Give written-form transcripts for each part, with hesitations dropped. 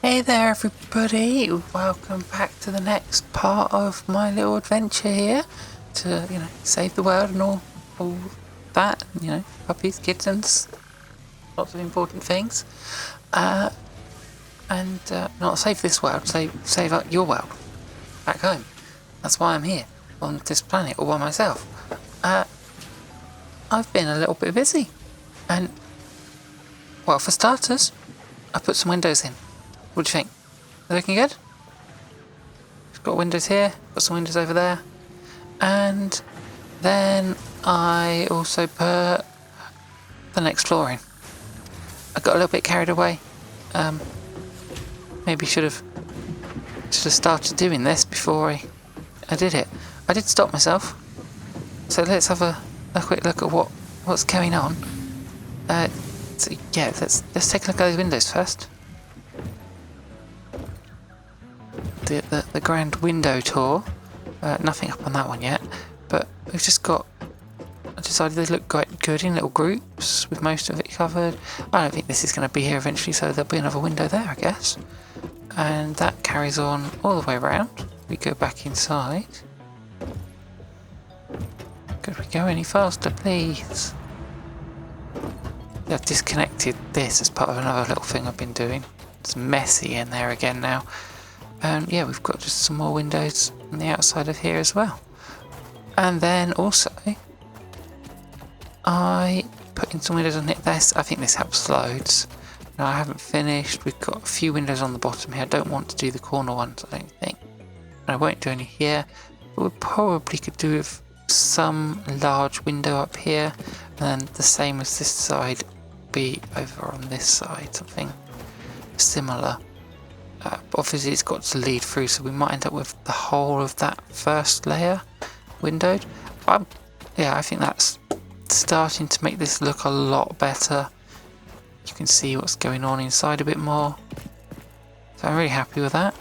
Hey there everybody, welcome back to the next part of my little adventure here to, save the world and all that, puppies, kittens, lots of important things. Not save this world, save your world, back home. That's why I'm here, on this planet, all by myself. I've been a little bit busy, and, well, for starters, I put some windows in. What do you think? Are they looking good? Got windows here, got some windows over there. And then I also put the next floor in. I got a little bit carried away. Maybe should have started doing this before I did it. I did stop myself. So let's have a quick look at what's going on. Let's take a look at those windows first. The grand window tour. Nothing up on that one yet, but we've just got. I decided they look quite good in little groups with most of it covered. I don't think this is going to be here eventually, so there'll be another window there, I guess. And that carries on all the way around. We go back inside. Could we go any faster, please? I've disconnected this as part of another little thing I've been doing. It's messy in there again now. And yeah, we've got just some more windows on the outside of here as well. And then also, I put in some windows on it. I think this helps loads. Now I haven't finished. We've got a few windows on the bottom here. I don't want to do the corner ones, I don't think. And I won't do any here. But we probably could do with some large window up here. And then the same as this side be over on this side. Something similar. But obviously it's got to lead through, so we might end up with the whole of that first layer windowed. Yeah, I think that's starting to make this look a lot better. You can see what's going on inside a bit more. So I'm really happy with that.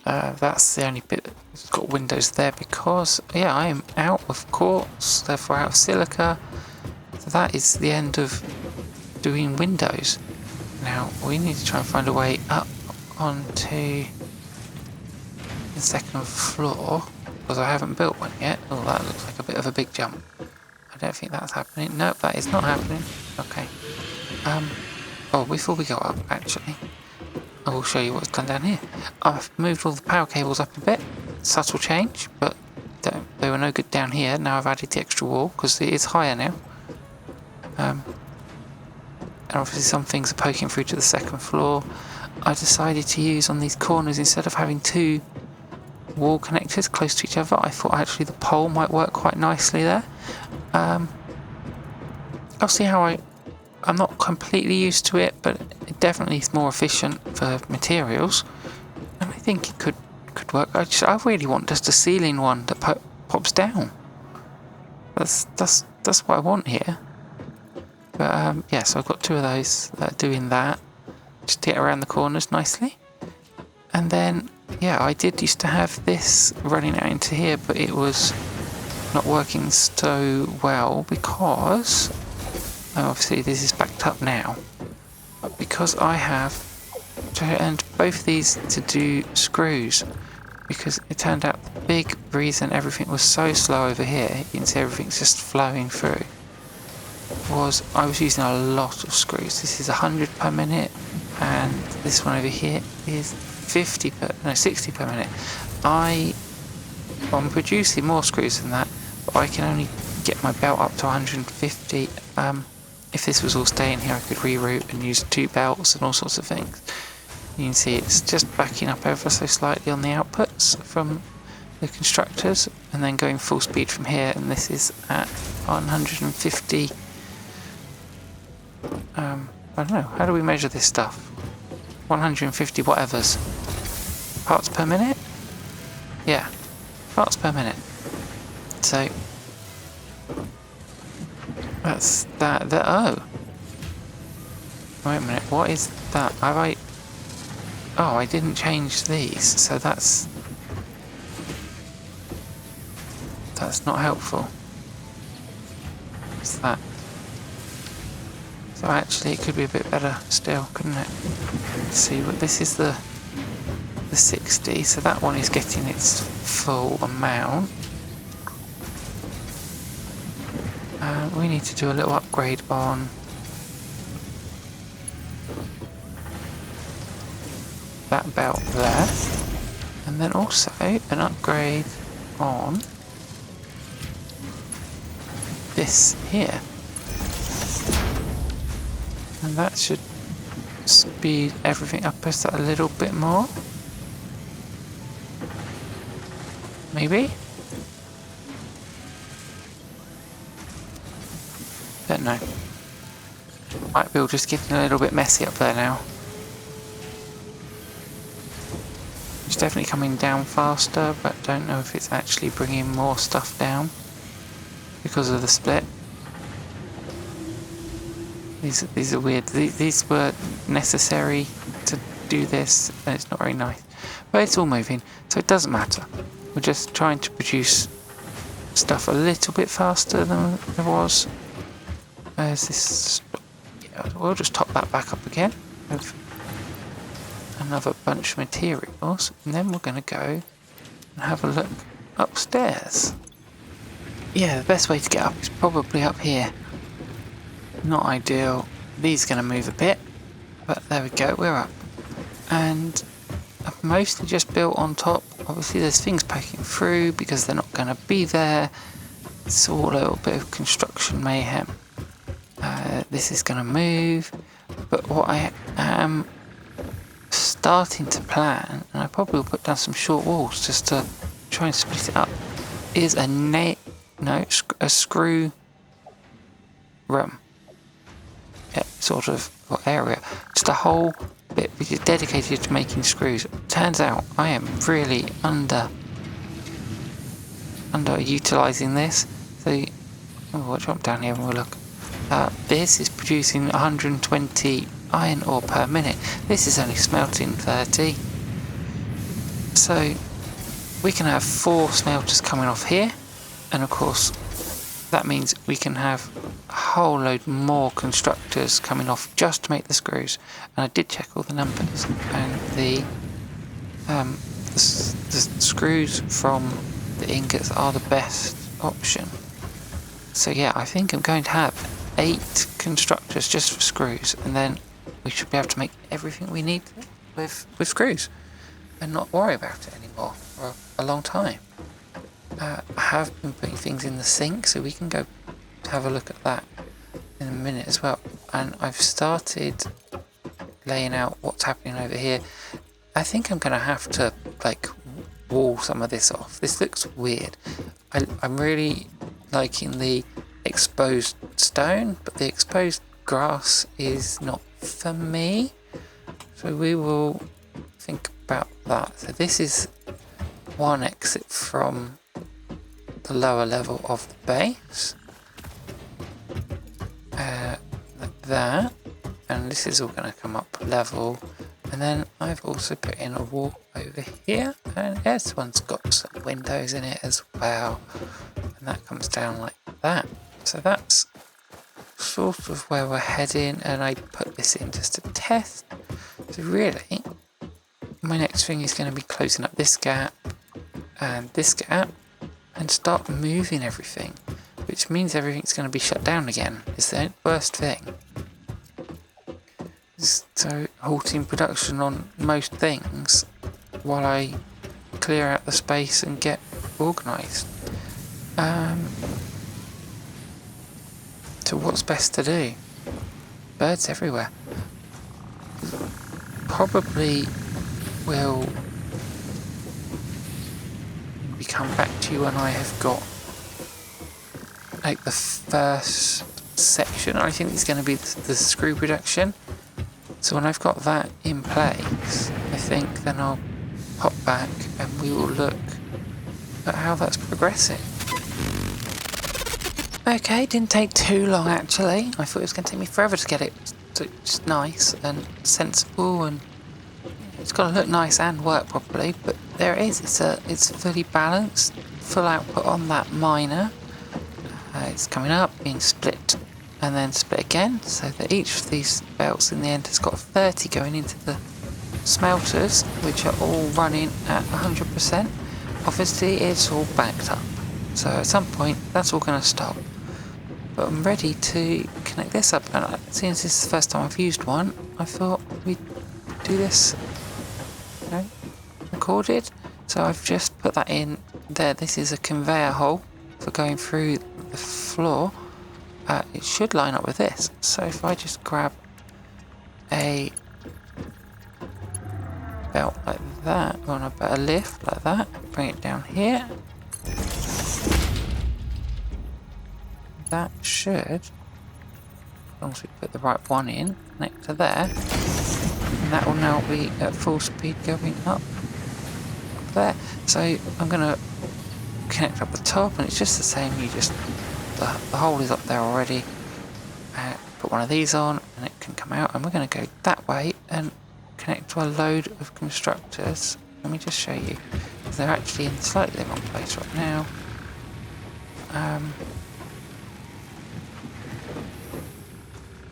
That's the only bit that's got windows there because, yeah, I am out of quartz, therefore out of silica. So that is the end of doing windows. Now, we need to try and find a way up onto the second floor, because I haven't built one yet. Oh, that looks like a bit of a big jump. I don't think that's happening. Nope, that is not happening. Okay. Before we go up, actually, I will show you what's done down here. I've moved all the power cables up a bit. Subtle change, but they were no good down here. Now I've added the extra wall, because it is higher now. And obviously some things are poking through to the second floor. I decided to use on these corners, instead of having two wall connectors close to each other, I thought actually the pole might work quite nicely there. I'll see how I'm not completely used to it, but it definitely is more efficient for materials. And I think it could work. I really want just a ceiling one that pops down. That's what I want here. But yeah, so I've got two of those that are doing that, just to get around the corners nicely. And then, yeah, I did used to have this running out into here, but it was not working so well because, obviously this is backed up now, but because I have turned both these to do screws, because it turned out the big reason everything was so slow over here, you can see everything's just flowing through, was I was using a lot of screws. This is 100 per minute, and this one over here is 60 per minute. I'm producing more screws than that, but I can only get my belt up to 150. If this was all staying here, I could reroute and use 2 belts and all sorts of things. You can see it's just backing up ever so slightly on the outputs from the constructors, and then going full speed from here, and this is at 150. I don't know, how do we measure this stuff? 150 whatevers. Parts per minute? Yeah, parts per minute. So, that's that. Oh! Wait a minute, what is that? I didn't change these, so that's not helpful. What's that? So actually it could be a bit better still, couldn't it? Let's see, what this is the 60, so that one is getting its full amount. We need to do a little upgrade on that belt there, and then also an upgrade on this here, and that should speed everything up just a little bit more, maybe? Don't know. Might be all just getting a little bit messy up there now. It's definitely coming down faster, but don't know if it's actually bringing more stuff down because of the split. These are weird. These were necessary to do this, and it's not very nice. But it's all moving, so it doesn't matter. We're just trying to produce stuff a little bit faster than it was. There's this. Yeah, we'll just top that back up again with another bunch of materials, and then we're going to go and have a look upstairs. Yeah, the best way to get up is probably up here. Not ideal. These are going to move a bit, but there we go, we're up. And I've mostly just built on top. Obviously there's things poking through because they're not going to be there. It's all a little bit of construction mayhem. This is going to move, but what I am starting to plan, and I probably will put down some short walls just to try and split it up, is a screw room. Yeah, sort of, or area. Just a whole bit which is dedicated to making screws. Turns out I am really underutilizing this. So, we'll jump down here and we'll look. This is producing 120 iron ore per minute. This is only smelting 30. So we can have 4 smelters coming off here, and of course that means we can have a whole load more constructors coming off just to make the screws. And I did check all the numbers, and the screws from the ingots are the best option. So yeah, I think I'm going to have 8 constructors just for screws, and then we should be able to make everything we need with screws and not worry about it anymore for a long time. I have been putting things in the sink, so we can go have a look at that in a minute as well. And I've started laying out what's happening over here. I think I'm going to have to like wall some of this off. This looks weird. I'm really liking the exposed stone, but the exposed grass is not for me. So we will think about that. So this is one exit from the lower level of the base. Like that. And this is all going to come up level. And then I've also put in a wall over here. And this one's got some windows in it as well. And that comes down like that. So that's sort of where we're heading. And I put this in just to test. So really, my next thing is going to be closing up this gap and this gap and start moving everything, which means everything's going to be shut down again. It's the worst thing. So halting production on most things while I clear out the space and get organised. So what's best to do? Birds everywhere. Probably will come back to you when I have got like the first section. I think it's going to be the screw production. So when I've got that in place, I think then I'll pop back and we will look at how that's progressing. Okay, didn't take too long actually. I thought it was going to take me forever to get it just nice and sensible, and it's got to look nice and work properly. But there it is. It's fully balanced, full output on that miner. It's coming up, being split and then split again, so that each of these belts in the end has got 30 going into the smelters, which are all running at 100%. Obviously it's all backed up, so at some point that's all going to stop. But I'm ready to connect this up, and since this is the first time I've used one, I thought we'd do this, you know, recorded. So I've just put that in there. This is a conveyor hole for going through the floor. It should line up with this. So if I just grab a belt like that, on a better lift like that, bring it down here. That should, as long as we put the right one in, connect to there, and that will now be at full speed going up there. So I'm going to connect up the top, and it's just the same. You just the hole is up there already. Put one of these on, and it can come out. And we're going to go that way and connect to a load of constructors. Let me just show you. They're actually in slightly the wrong place right now.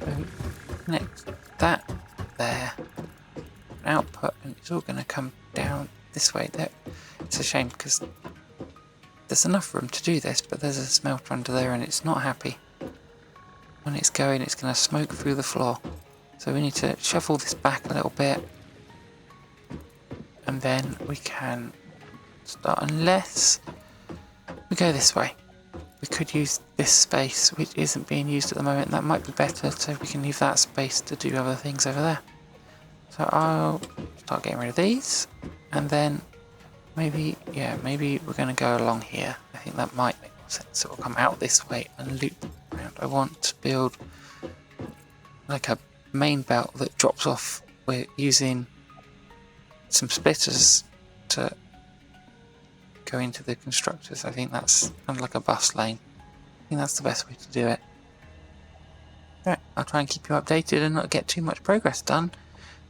So connect that there. Output, and it's all going to come down this way. There. It's a shame because there's enough room to do this, but there's a smelter under there and it's not happy. When it's going, it's going to smoke through the floor. So we need to shuffle this back a little bit, and then we can start, unless we go this way. We could use this space, which isn't being used at the moment. That might be better, so we can leave that space to do other things over there. So I'll start getting rid of these, and then maybe we're going to go along here. I think that might make more sense. So we'll come out this way and loop around. I want to build like a main belt that drops off. We're using some splitters to go into the constructors. I think that's kind of like a bus lane. I think that's the best way to do it. Right, I'll try and keep you updated and not get too much progress done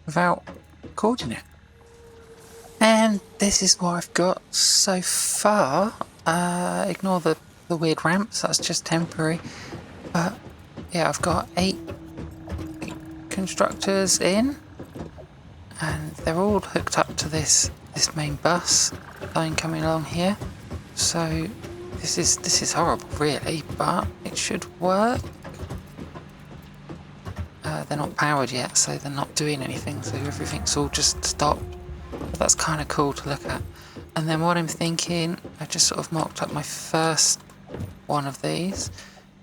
without recording it. And this is what I've got so far. Ignore the weird ramps, that's just temporary. But yeah, I've got 8 constructors in, and they're all hooked up to this main bus line coming along here. So this is horrible really, but it should work. They're not powered yet, so they're not doing anything, so everything's all just stopped. But that's kind of cool to look at. And then what I'm thinking, I just sort of marked up my first one of these,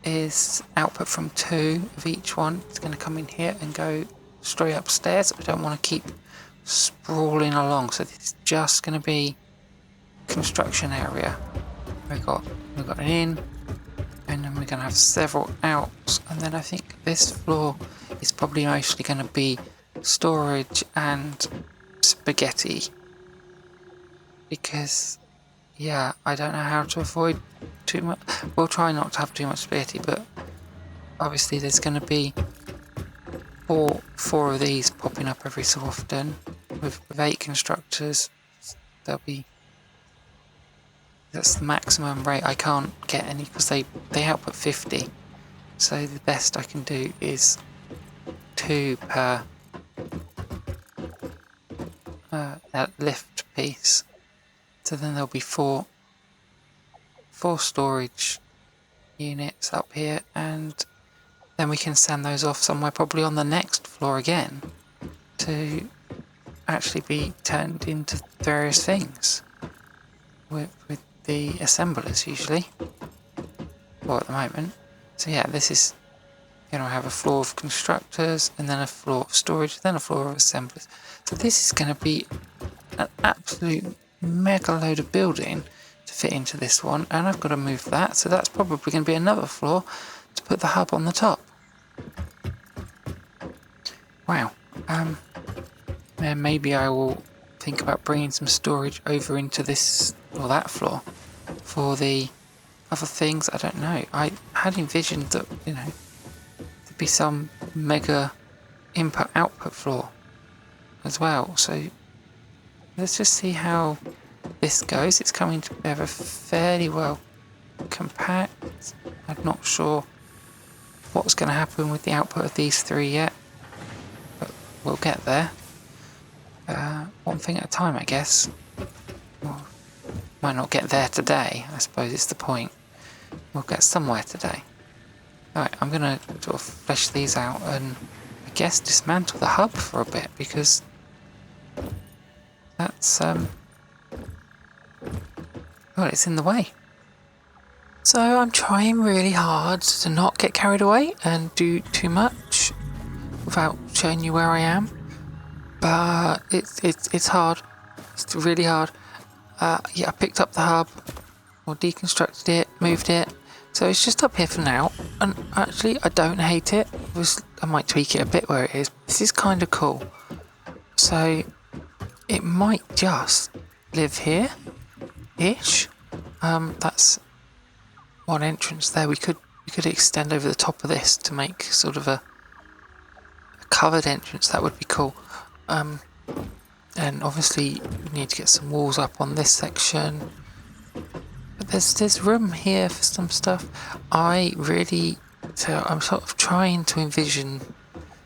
is output from 2 of each one. It's going to come in here and go straight upstairs. I don't want to keep sprawling along, so this is just going to be construction area. We've got an in, and then we're going to have several outs, and then I think this floor is probably mostly going to be storage and spaghetti, because yeah, I don't know how to avoid too much. We'll try not to have too much spaghetti, but obviously there's going to be four of these popping up every so often with 8 constructors. That's the maximum rate. I can't get any because they output 50, so the best I can do is 2 per lift piece. So then there'll be 4 storage units up here, and then we can send those off somewhere, probably on the next floor again, to actually be turned into various things with the assemblers usually, or at the moment. So yeah, this is, you know, I have a floor of constructors, and then a floor of storage, then a floor of assemblers. So this is going to be an absolute mega load of building to fit into this one, and I've got to move that, so that's probably going to be another floor to put the hub on the top. Wow. Then maybe I will think about bringing some storage over into this or that floor for the other things. I don't know. I had envisioned that, you know, there'd be some mega input-output floor as well. So let's just see how this goes. It's coming together fairly well compact. I'm not sure what's going to happen with the output of these three yet, but we'll get there. One thing at a time, I guess. Well, might not get there today, I suppose it's the point. We'll get somewhere today. Alright, I'm going to sort of flesh these out and I guess dismantle the hub for a bit, because that's, well, it's in the way. So I'm trying really hard to not get carried away and do too much without showing you where I am. But it's hard. It's really hard. Yeah, I picked up the hub, or deconstructed it, moved it. So it's just up here for now. And actually, I don't hate it. I might tweak it a bit where it is. This is kind of cool. So it might just live here-ish. That's one entrance there. We could extend over the top of this to make sort of a covered entrance. That would be cool. And obviously we need to get some walls up on this section. But there's room here for some stuff. I'm sort of trying to envision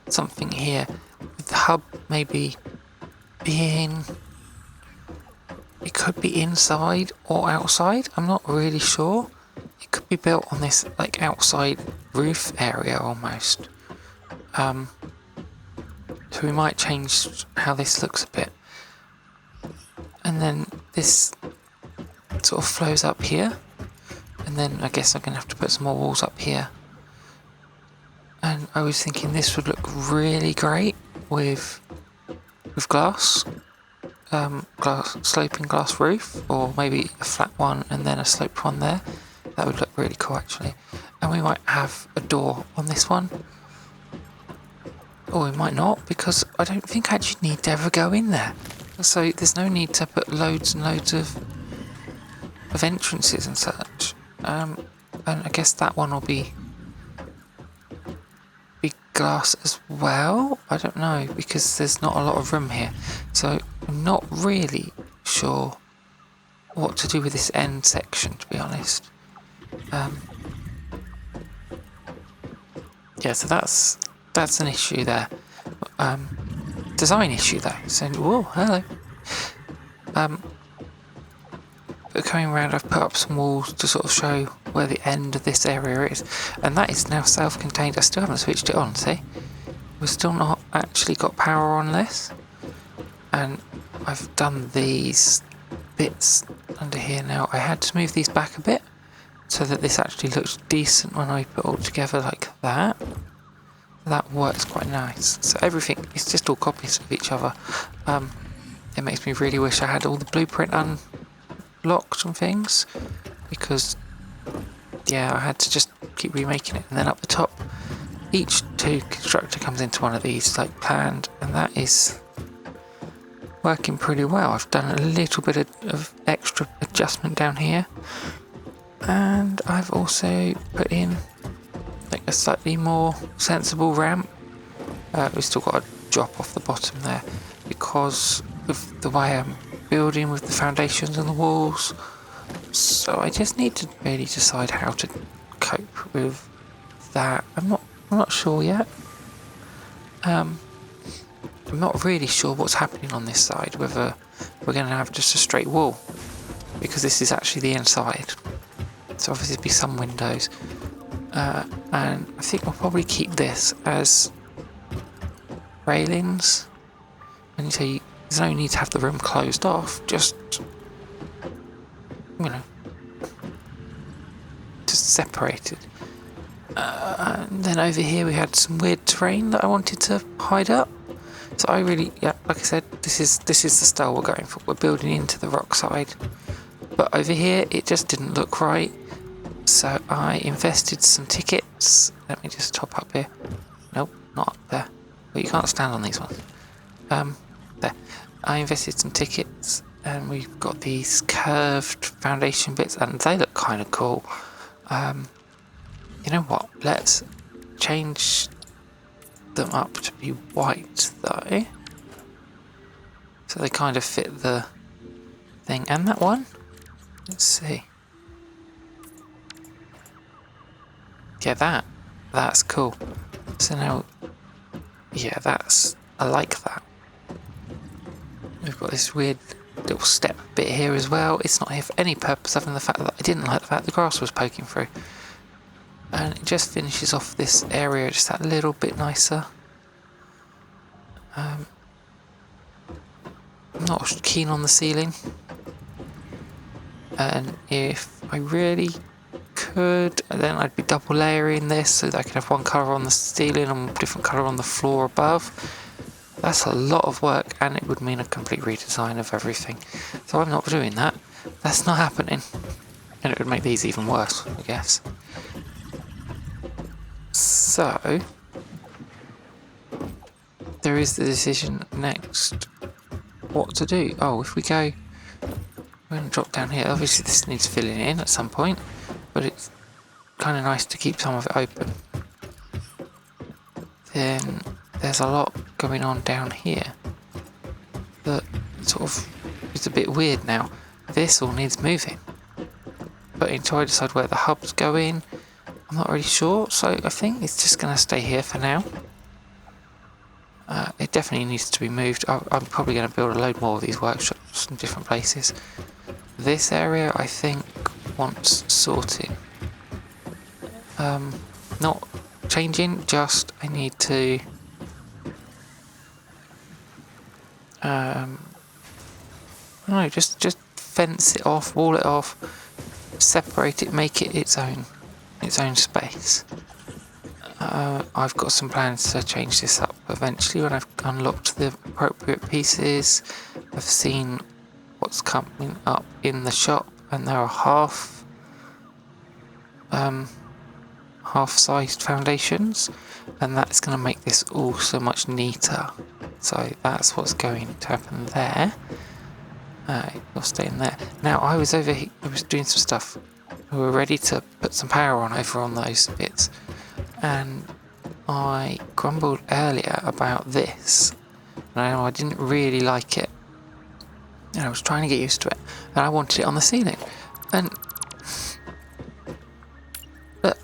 something here with the hub maybe being. It could be inside or outside. I'm not really sure. It could be built on this like outside roof area almost. So we might change how this looks a bit. And then this sort of flows up here. And then I guess I'm going to have to put some more walls up here. And I was thinking this would look really great with glass. Sloping glass roof, or maybe a flat one and then a sloped one there. That would look really cool actually. And we might have a door on this one. Or we might not, because I don't think I actually need to ever go in there. So there's no need to put loads and loads of entrances and such. And I guess that one will be glass as well. I don't know, because there's not a lot of room here. So I'm not really sure what to do with this end section, to be honest. Yeah, so that's an issue there. Design issue though. So, whoa, hello. But coming around, I've put up some walls to sort of show where the end of this area is, and that is now self-contained. I still haven't switched it on. See, we've still not actually got power on this, and I've done these bits under here now. I had to move these back a bit so that this actually looks decent when I put it all together like that. That works quite nice. So everything is just all copies of each other. It makes me really wish I had all the blueprint unlocked and things, because yeah, I had to just keep remaking it. And then up the top, each 2 constructor comes into one of these like planned, and that is working pretty well. I've done a little bit of extra adjustment down here, and I've also put in like a slightly more sensible ramp. We've still got a drop off the bottom there because of the way I'm building with the foundations and the walls. So I just need to really decide how to cope with that. I'm not sure yet. I'm not really sure what's happening on this side, whether we're going to have just a straight wall, because this is actually the inside. So obviously there'll be some windows. And I think we'll probably keep this as railings. And so there's no need to have the room closed off, just, you know, just separated. And then over here we had some weird terrain that I wanted to hide up. So I really, yeah, like I said, this is the style we're going for. We're building into the rock side. But over here it just didn't look right. So I invested some tickets. Let me just top up here. Nope, not up there. Well, you can't stand on these ones. There. I invested some tickets, and we've got these curved foundation bits, and they look kind of cool. You know what? Let's change them up to be white, though. So they kind of fit the thing. And that one? Let's see. Yeah, That's cool. So now, yeah, I like that. We've got this weird little step bit here as well. It's not here for any purpose other than the fact that I didn't like the fact the grass was poking through. And it just finishes off this area just that little bit nicer. I'm not keen on the ceiling. And if I really could, then I'd be double layering this so that I could have one colour on the ceiling and a different colour on the floor above. That's a lot of work, and it would mean a complete redesign of everything. So I'm not doing that. That's not happening. And it would make these even worse, I guess. So there is the decision next what to do. Oh, if we go, we're going to drop down here. Obviously this needs filling in at some point, but it's kind of nice to keep some of it open. Then there's a lot going on down here that sort of is a bit weird now. This all needs moving, but until I decide where the hubs go in, I'm not really sure, so I think it's just going to stay here for now. It definitely needs to be moved. I'm probably going to build a load more of these workshops in different places. This area, I think, wants sorting. Not changing, just I need to I don't know, just fence it off, wall it off, separate it, make it its own space. I've got some plans to change this up eventually when I've unlocked the appropriate pieces. I've seen what's coming up in the shop, and there are half-sized foundations, and that's going to make this all so much neater. So that's what's going to happen there. You'll stay in there. Now I was over here, I was doing some stuff. We were ready to put some power on over on those bits, and I grumbled earlier about this, and I didn't really like it, and I was trying to get used to it, and I wanted it on the ceiling. And look,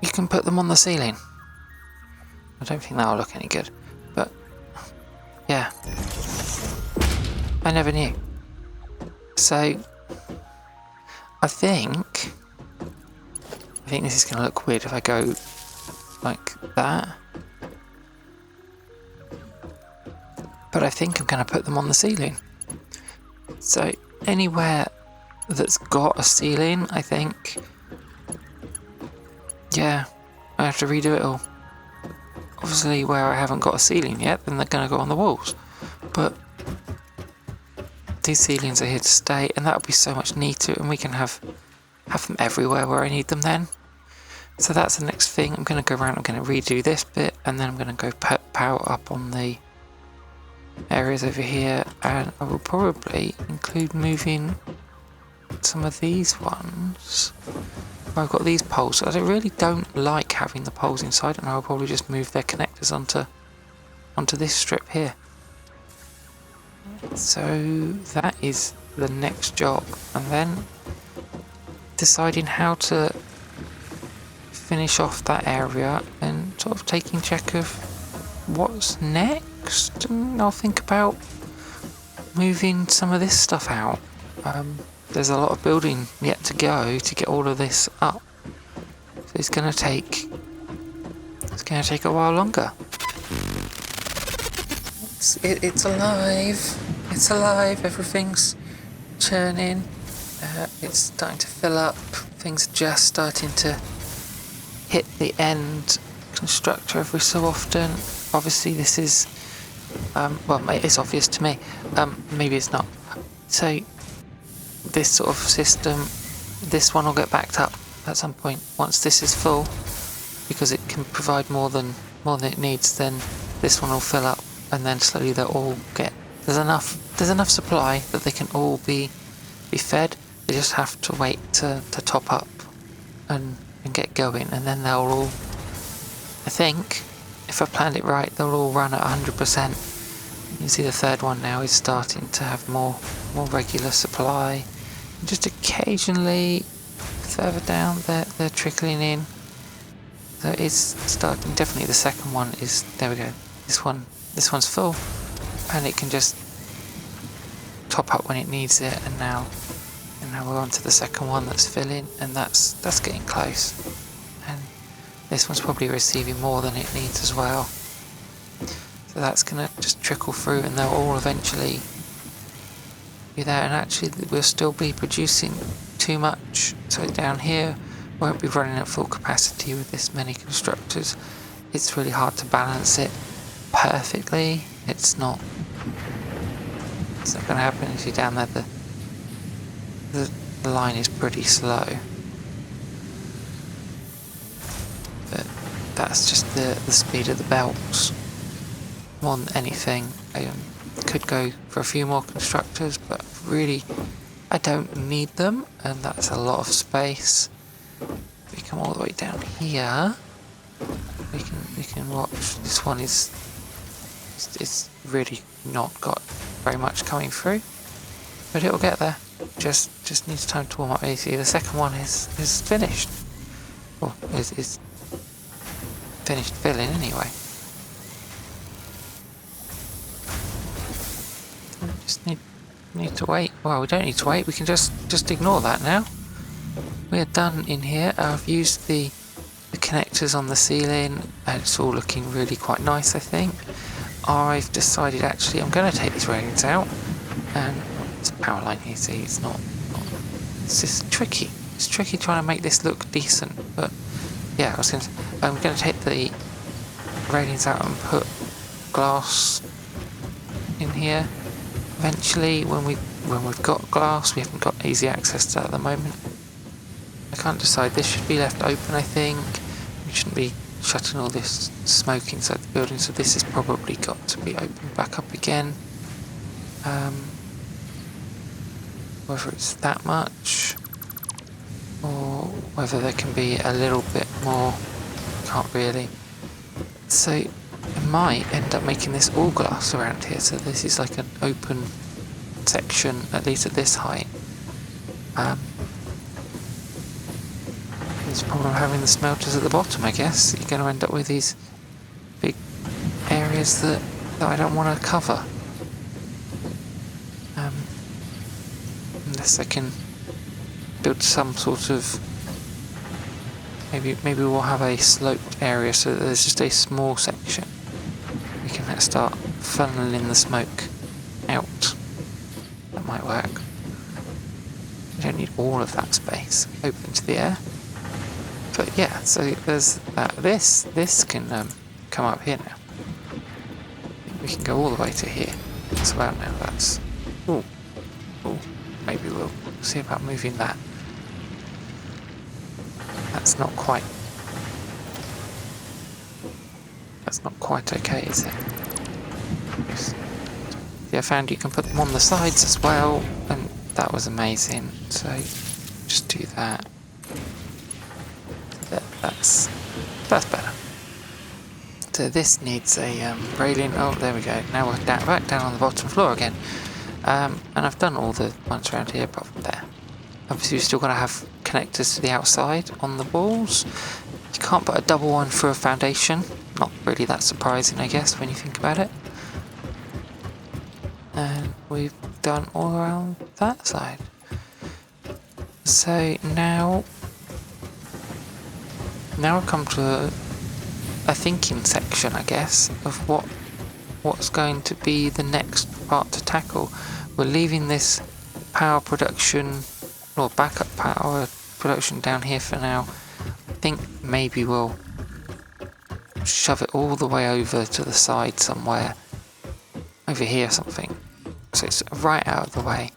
you can put them on the ceiling. I don't think that'll look any good, but yeah, I never knew. So I think this is going to look weird if I go like that, but I think I'm going to put them on the ceiling. So anywhere that's got a ceiling, I think, yeah, I have to redo it all. Obviously where I haven't got a ceiling yet, then they're going to go on the walls, but these ceilings are here to stay, and that'll be so much neater, and we can have them everywhere where I need them then. So that's the next thing. I'm going to go around, I'm going to redo this bit, and then I'm going to go put power up on the areas over here, and I will probably include moving some of these ones. I've got these poles. I really don't like having the poles inside, and I'll probably just move their connectors onto this strip here. So that is the next job, and then deciding how to finish off that area and sort of taking check of what's next, and I'll think about moving some of this stuff out. There's a lot of building yet to go to get all of this up, so it's going to take a while longer. It's alive, everything's churning, it's starting to fill up, things are just starting to hit the end constructor every so often. Obviously this is, well, it's obvious to me, maybe it's not. So this sort of system, this one will get backed up at some point once this is full, because it can provide more than it needs. Then this one will fill up, and then slowly they'll all get, there's enough supply that they can all be fed. They just have to wait to top up and get going, and then they'll all, I think, if I planned it right, they'll all run at 100%. You can see the third one now is starting to have more regular supply. And just occasionally further down they're trickling in So it's starting. Definitely the second one is, there we go. This one's full, and it can just top up when it needs it. And now we're on to the second one that's filling, and that's getting close. And this one's probably receiving more than it needs as well. So that's gonna just trickle through, and they'll all eventually be there. And actually, we'll still be producing too much. So down here won't be running at full capacity with this many constructors. It's really hard to balance it perfectly. It's not going to happen. You see down there, the line is pretty slow, but that's just the speed of the belts more than anything. I could go for a few more constructors, but really I don't need them, and that's a lot of space. We come all the way down here. We can watch. This one it's really not got very much coming through, but it'll get there. Just needs time to warm up. You see, the second one is finished, or is finished filling anyway. We just need to wait. Well, we don't need to wait. We can just ignore that now. We are done in here. I've used the connectors on the ceiling, and it's all looking really quite nice, I think. I've decided actually I'm going to take these railings out, and it's a power line here, see, it's not it's just tricky. It's tricky trying to make this look decent, but yeah, I'm going to take the railings out and put glass in here. Eventually, when we've got glass, we haven't got easy access to that at the moment. I can't decide. This should be left open, I think. We shouldn't be shutting all this smoke inside the building, so this has probably got to be opened back up again. Whether it's that much, or whether there can be a little bit more, can't really. So it might end up making this all glass around here, so this is like an open section, at least at this height. There's a problem having the smelters at the bottom, I guess. You're going to end up with these big areas that I don't want to cover. Unless I can build some sort of... Maybe we'll have a sloped area so that there's just a small section. We can start funneling the smoke out. That might work. We don't need all of that space open to the air. But yeah, so there's that. This can come up here now. We can go all the way to here as well now. That's... Ooh. Maybe we'll see about moving that. That's not quite okay, is it? Yeah, I found you can put them on the sides as well, and that was amazing. So just do that. That's better. So this needs a railing. Oh, there we go. Now we're back down on the bottom floor again. And I've done all the ones around here apart from there. Obviously, you've still got to have connectors to the outside on the walls. You can't put a double one through a foundation. Not really that surprising, I guess, when you think about it. And we've done all around that side. So now I've come to a thinking section, I guess, of what's going to be the next part to tackle. We're leaving this power production, or backup power production down here for now. I think maybe we'll shove it all the way over to the side somewhere, over here or something, so it's right out of the way.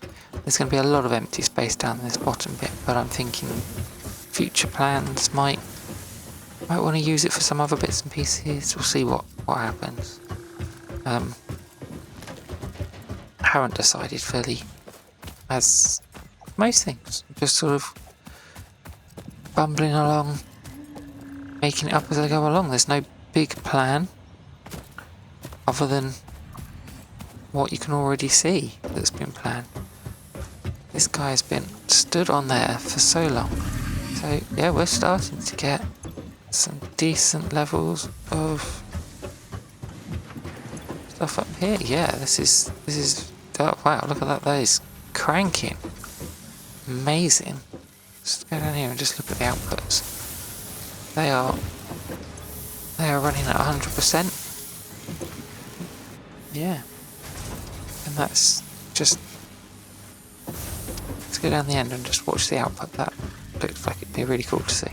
There's going to be a lot of empty space down in this bottom bit, but I'm thinking future plans might want to use it for some other bits and pieces. We'll see what happens. Haven't decided fully, as most things, just sort of bumbling along, making it up as I go along. There's no big plan other than what you can already see that's been planned. This guy's been stood on there for so long. So yeah, we're starting to get some decent levels of stuff up here. Yeah, this is oh, wow, look at that. That is cranking. Amazing. Let's go down here and just look at the outputs. They are running at 100%. Yeah. And that's just, let's go down the end and just watch the output. That looks like it'd be really cool to see.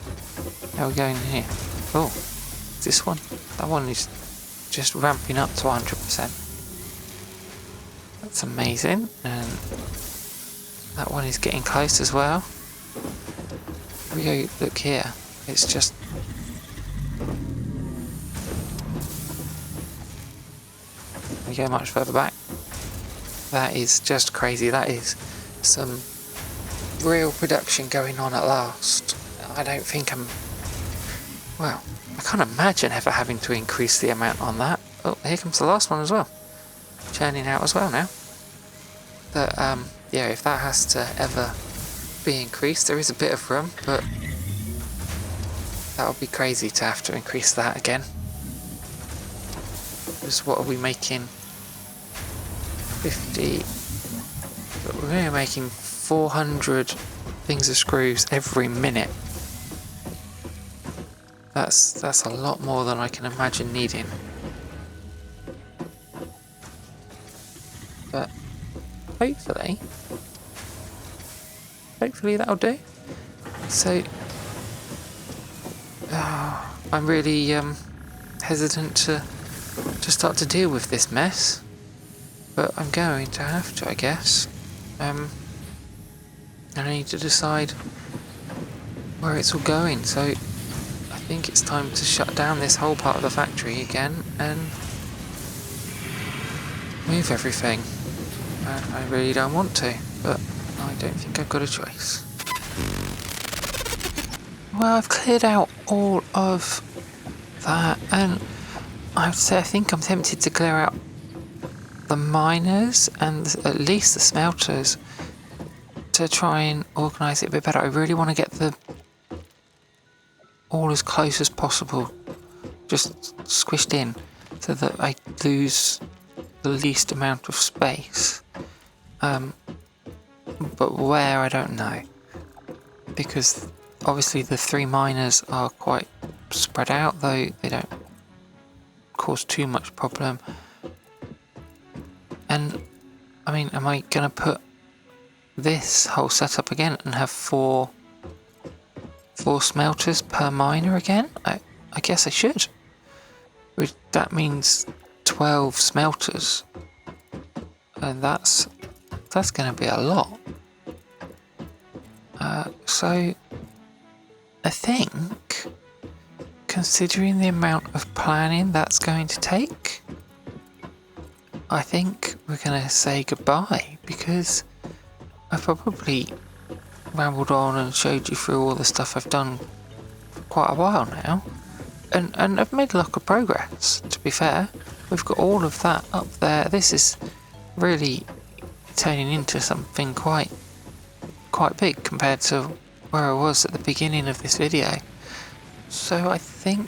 How are we going in here? Oh, this one? That one is just ramping up to 100%. That's amazing. And that one is getting close as well. If we go look here, it's just, we go much further back. That is just crazy. That is some real production going on at last. I don't think well, I can't imagine ever having to increase the amount on that. Oh, here comes the last one as well. Churning out as well now. But, yeah, if that has to ever be increased, there is a bit of room, but that would be crazy to have to increase that again. Because what are we making? 50. But we're making 400 things of screws every minute. That's a lot more than I can imagine needing. But hopefully that'll do. So I'm really hesitant to start to deal with this mess, but I'm going to have to, I guess. And I need to decide where it's all going, so I think it's time to shut down this whole part of the factory again and move everything. I really don't want to, but I don't think I've got a choice. Well, I've cleared out all of that, and I would say I think I'm tempted to clear out the miners and at least the smelters to try and organise it a bit better. I really want to get the all as close as possible, just squished in, so that I lose the least amount of space. But where, I don't know, because obviously the 3 miners are quite spread out, though they don't cause too much problem. And I mean, am I gonna put this whole setup again and have four smelters per miner again? I guess I should. Which, that means 12 smelters, and that's gonna be a lot. So I think, considering the amount of planning that's going to take, I think we're going to say goodbye, because I've probably rambled on and showed you through all the stuff I've done for quite a while now, and I've made a lot of progress, to be fair. We've got all of that up there. This is really turning into something quite big compared to where I was at the beginning of this video. So I think,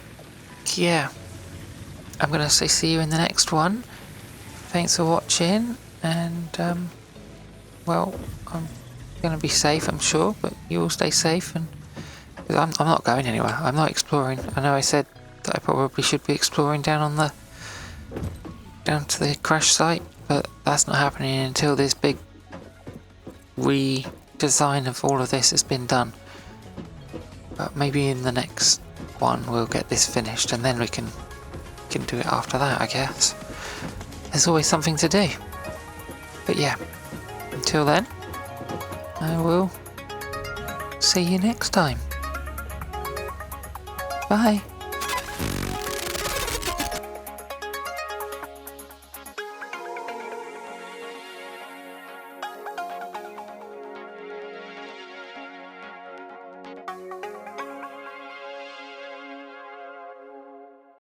yeah, I'm going to say see you in the next one. Thanks for watching, and well, I'm going to be safe, I'm sure, but you all stay safe, and I'm not going anywhere. I'm not exploring. I know I said that I probably should be exploring down to the crash site, but that's not happening until this big redesign of all of this has been done. But maybe in the next one we'll get this finished, and then we can do it after that, I guess. There's always something to do. But yeah, until then, I will see you next time. Bye.